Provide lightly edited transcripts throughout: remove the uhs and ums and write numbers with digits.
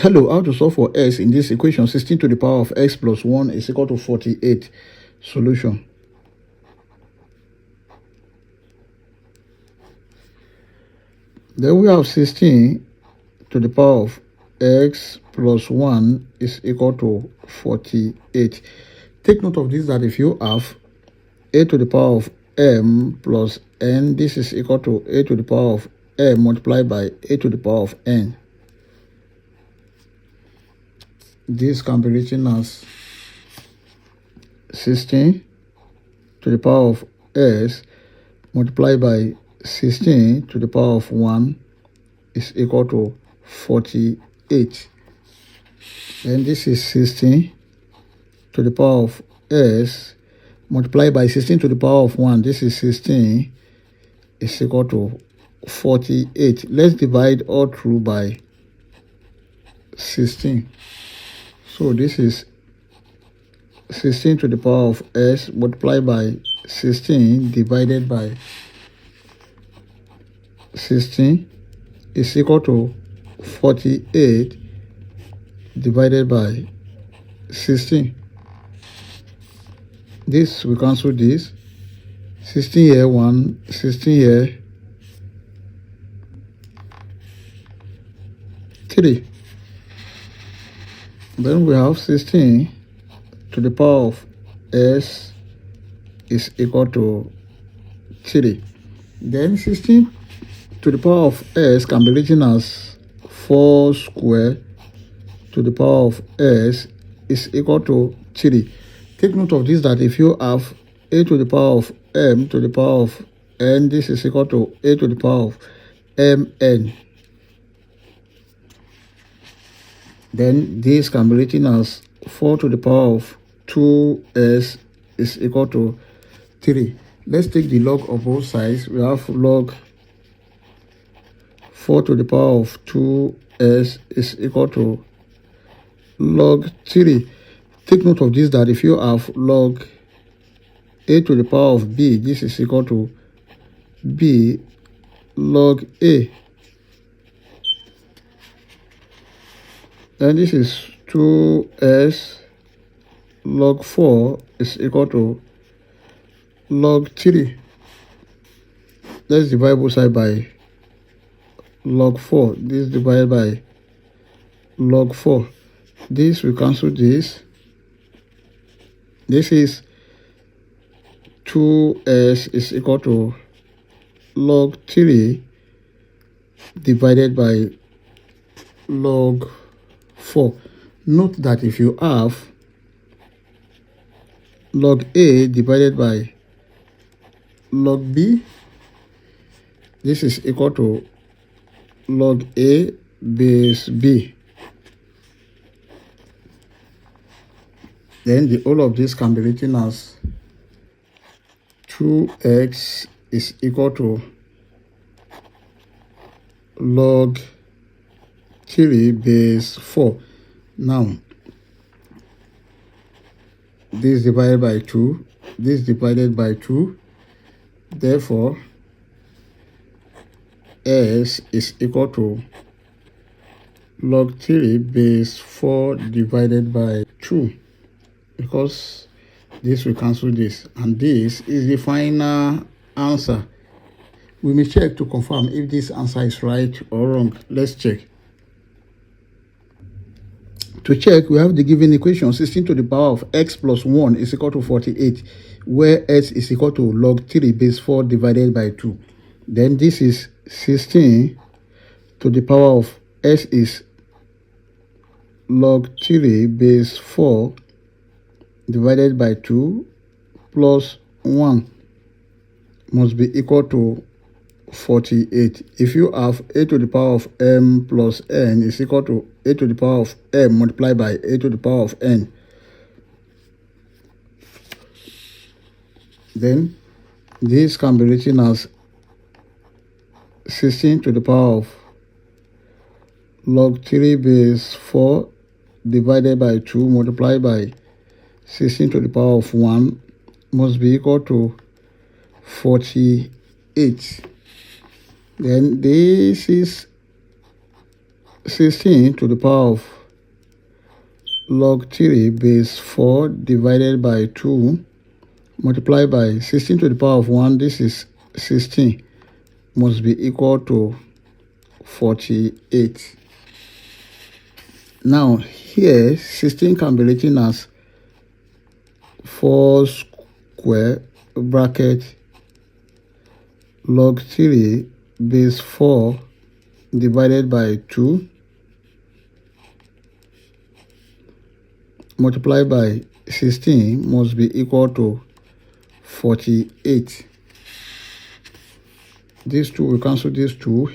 Hello, how to solve for s in this equation? 16 to the power of x plus 1 is equal to 48. Solution. Then we have 16 to the power of x plus 1 is equal to 48. Take note of this, that if you have a to the power of m plus n, this is equal to a to the power of m multiplied by a to the power of n. This can be written as 16 to the power of s multiplied by 16 to the power of 1 is equal to 48. And this is 16 to the power of s multiplied by 16 to the power of 1. This is 16 is equal to 48. Let's divide all through by 16. So this is 16 to the power of s multiplied by 16 divided by 16 is equal to 48 divided by 16. This, we cancel this. 16 here, 1, 16 here, 3. Then we have 16 to the power of s is equal to 3. Then 16 to the power of s can be written as 4 square to the power of s is equal to 3. Take note of this, that if you have a to the power of m to the power of n, this is equal to a to the power of mn. Then this can be written as 4 to the power of 2s is equal to 3. Let's take the log of both sides. We have log 4 to the power of 2s is equal to log 3. Take note of this, that if you have log a to the power of b, this is equal to b log a. Then this is 2s log 4 is equal to log 3. Let's divide both sides by log 4. This divided by log 4. This, we cancel this. This is 2s is equal to log 3 divided by log 4. Note that if you have log a divided by log b, this is equal to log a base b. Then the whole of this can be written as 2x is equal to log 3 base 4. Now, this divided by 2, this divided by 2. Therefore, s is equal to log 3 base 4 divided by 2. Because this will cancel this, and this is the final answer. We may check to confirm if this answer is right or wrong. Let's check. To check, we have the given equation 16 to the power of x plus 1 is equal to 48, where s is equal to log 3 base 4 divided by 2. Then this is 16 to the power of s is log 3 base 4 divided by 2 plus 1 must be equal to 48. If you have a to the power of m plus n is equal to a to the power of m multiplied by a to the power of n, then this can be written as 16 to the power of log 3 base 4 divided by 2 multiplied by 16 to the power of 1 must be equal to 48. Then this is 16 to the power of log 3 base 4 divided by 2 multiplied by 16 to the power of 1. This is 16 must be equal to 48. Now here 16 can be written as 4 square bracket log 3 base 4 divided by 2 multiplied by 16 must be equal to 48. These two, we cancel these two.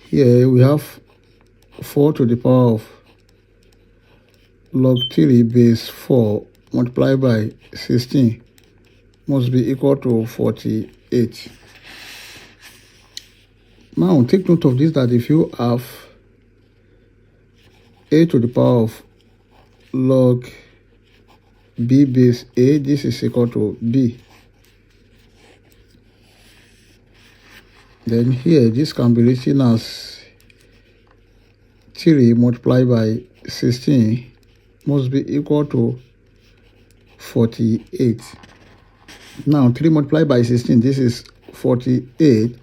Here we have 4 to the power of log 3 base 4 multiplied by 16 must be equal to 48. Now take note of this, that if you have a to the power of log b base a, this is equal to b. Then here this can be written as 3 multiplied by 16 must be equal to 48. Now 3 multiplied by 16, this is 48,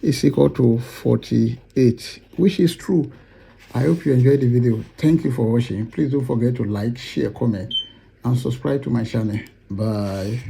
is equal to 48, which is true. I hope you enjoyed the video. Thank you for watching. Please don't forget to like, share, comment, and subscribe to my channel. Bye.